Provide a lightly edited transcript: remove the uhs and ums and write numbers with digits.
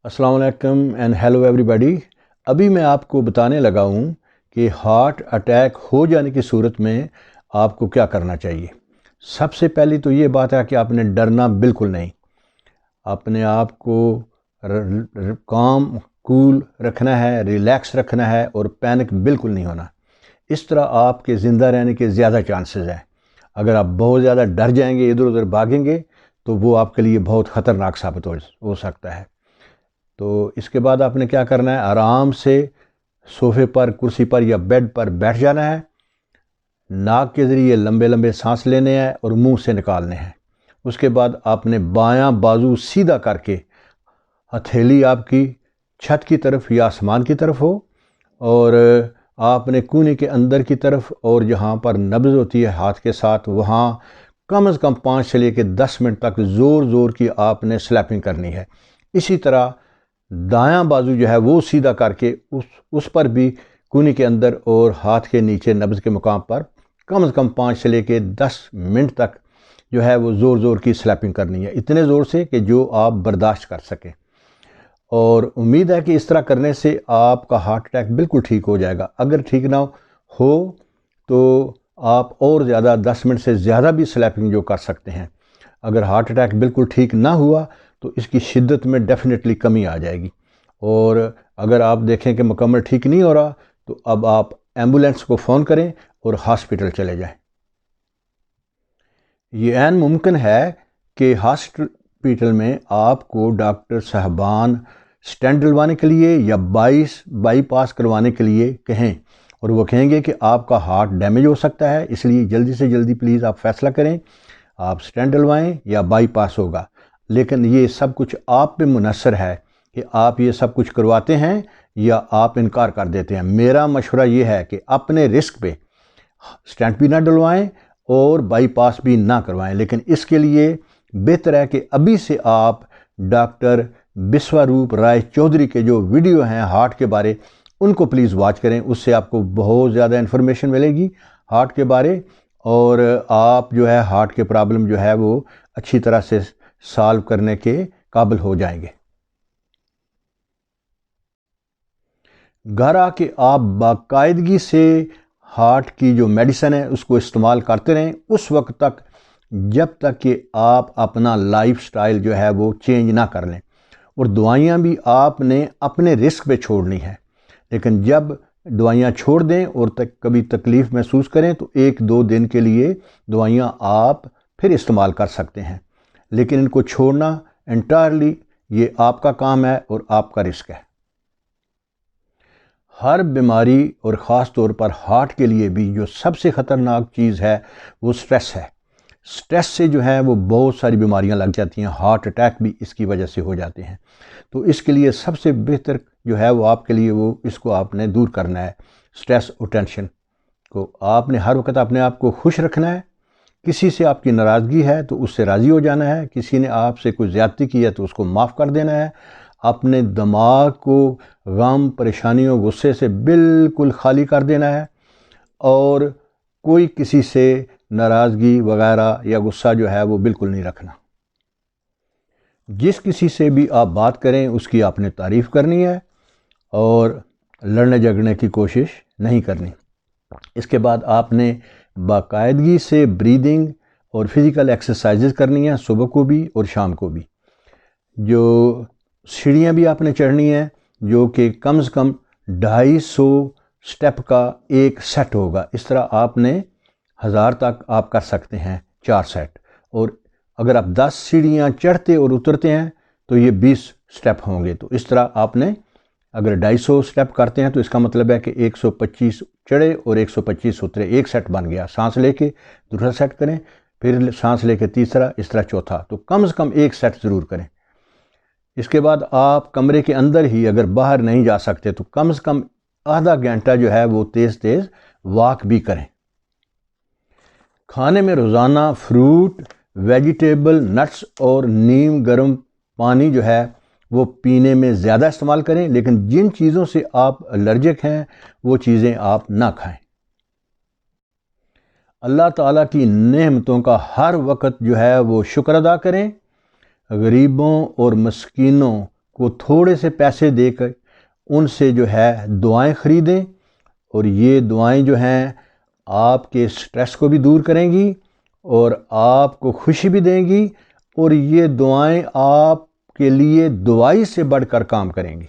अस्सलाम वालेकुम and hello everybody. अभी मैं आपको बताने लगा हूँ कि हार्ट अटैक हो जाने की सूरत में आपको क्या करना चाहिए। सबसे पहली तो ये बात है कि आपने डरना बिल्कुल नहीं, अपने आप को काम कूल रखना है, रिलैक्स रखना है और पैनिक बिल्कुल नहीं होना। इस तरह आपके ज़िंदा रहने के ज़्यादा चांसेस हैं। अगर आप बहुत ज़्यादा डर जाएंगे, इधर उधर भागेंगे, तो वो आपके लिए बहुत ख़तरनाक साबित हो सकता है। तो इसके बाद आपने क्या करना है, आराम से सोफे पर, कुर्सी पर या बेड पर बैठ जाना है। नाक के ज़रिए लंबे लंबे सांस लेने हैं और मुंह से निकालने हैं। उसके बाद आपने बायां बाजू सीधा करके हथेली आपकी छत की तरफ या आसमान की तरफ हो और आपने कूने के अंदर की तरफ और जहाँ पर नब्ज़ होती है हाथ के साथ, वहाँ कम से कम 5 से लेकर 10 मिनट तक ज़ोर ज़ोर की आपने स्लैपिंग करनी है। इसी तरह दायां बाजू जो है वो सीधा करके उस पर भी कूनी के अंदर और हाथ के नीचे नब्ज़ के मुकाम पर कम से कम 5 से लेकर 10 मिनट तक जो है वो ज़ोर ज़ोर की स्लैपिंग करनी है, इतने ज़ोर से कि जो आप बर्दाश्त कर सकें। और उम्मीद है कि इस तरह करने से आपका हार्ट अटैक बिल्कुल ठीक हो जाएगा। अगर ठीक ना हो तो आप और ज़्यादा 10 मिनट से ज़्यादा भी स्लैपिंग जो कर सकते हैं। अगर हार्ट अटैक बिल्कुल ठीक ना हुआ तो इसकी शिद्दत में डेफिनेटली कमी आ जाएगी। और अगर आप देखें कि मुकम्मल ठीक नहीं हो रहा तो अब आप एम्बुलेंस को फ़ोन करें और हॉस्पिटल चले जाएं। ये ऐन मुमकिन है कि हॉस्पिटल में आपको डॉक्टर साहबान स्टेंट डलवाने के लिए या बाईपास करवाने के लिए कहें और वो कहेंगे कि आपका हार्ट डैमेज हो सकता है, इसलिए जल्दी से जल्दी प्लीज़ आप फैसला करें, आप स्टेंट डलवाएं या बाईपास होगा। लेकिन ये सब कुछ आप पे मुनहसर है कि आप ये सब कुछ करवाते हैं या आप इनकार कर देते हैं। मेरा मशवरा ये है कि अपने रिस्क पे स्टेंट भी ना डलवाएं और बाईपास भी ना करवाएं। लेकिन इसके लिए बेहतर है कि अभी से आप डॉक्टर बिस्वारूप राय चौधरी के जो वीडियो हैं हार्ट के बारे, उनको प्लीज़ वॉच करें। उससे आपको बहुत ज़्यादा इन्फॉर्मेशन मिलेगी हार्ट के बारे और आप जो है हार्ट के प्रॉब्लम जो है वो अच्छी तरह से सॉल्व करने के काबिल हो जाएंगे। घर आके आप बाकायदगी से हार्ट की जो मेडिसिन है उसको इस्तेमाल करते रहें उस वक्त तक जब तक कि आप अपना लाइफ स्टाइल जो है वो चेंज ना कर लें। और दवाइयाँ भी आपने अपने रिस्क पे छोड़नी है। लेकिन जब दवाइयाँ छोड़ दें और कभी तकलीफ़ महसूस करें तो 1-2 दिन के लिए दवाइयाँ आप फिर इस्तेमाल कर सकते हैं। लेकिन इनको छोड़ना एंटायरली ये आपका काम है और आपका रिस्क है। हर बीमारी और ख़ास तौर पर हार्ट के लिए भी जो सबसे ख़तरनाक चीज़ है वो स्ट्रेस है। स्ट्रेस से जो है वो बहुत सारी बीमारियां लग जाती हैं, हार्ट अटैक भी इसकी वजह से हो जाते हैं। तो इसके लिए सबसे बेहतर जो है वो आपके लिए वो इसको आपने दूर करना है। स्ट्रेस और टेंशन को आपने हर वक्त अपने आप को खुश रखना है। किसी से आपकी नाराज़गी है तो उससे राज़ी हो जाना है, किसी ने आपसे कोई ज़्यादती की है तो उसको माफ़ कर देना है। अपने दिमाग को गम, परेशानियों, गुस्से से बिल्कुल खाली कर देना है और कोई किसी से नाराज़गी वगैरह या गुस्सा जो है वो बिल्कुल नहीं रखना। जिस किसी से भी आप बात करें उसकी आपने तारीफ़ करनी है और लड़ने झगड़ने की कोशिश नहीं करनी। इसके बाद आपने बाकायदगी से ब्रीदिंग और फिज़िकल एक्सरसाइजेज करनी है, सुबह को भी और शाम को भी। जो सीढ़ियाँ भी आपने चढ़नी है जो कि कम से कम 250 स्टेप का एक सेट होगा। इस तरह आपने 1000 तक आप कर सकते हैं 4 सेट। और अगर आप 10 सीढ़ियाँ चढ़ते और उतरते हैं तो ये 20 स्टेप होंगे। तो इस तरह आपने अगर 250 स्टेप करते हैं तो इसका मतलब है कि 125 चढ़े और 125 उतरे, एक सेट बन गया। सांस लेके दूसरा सेट करें, फिर सांस लेके तीसरा, इस तरह चौथा। तो कम से कम एक सेट ज़रूर करें। इसके बाद आप कमरे के अंदर ही, अगर बाहर नहीं जा सकते तो कम से कम आधा घंटा जो है वो तेज़ तेज़ वॉक भी करें। खाने में रोज़ाना फ्रूट, वेजिटेबल, नट्स और नीम गर्म पानी जो है वो पीने में ज़्यादा इस्तेमाल करें। लेकिन जिन चीज़ों से आप एलर्जिक हैं वो चीज़ें आप ना खाएं। अल्लाह ताला की नेमतों का हर वक्त जो है वो शुक्र अदा करें। गरीबों और मस्कीनों کو تھوڑے سے پیسے دے کر ان سے جو ہے دعائیں خریدیں، اور یہ دعائیں جو ہیں آپ کے سٹریس کو بھی دور کریں گی اور آپ کو خوشی بھی دیں گی، اور یہ دعائیں آپ کے لیے دعائی سے بڑھ کر کام کریں گی۔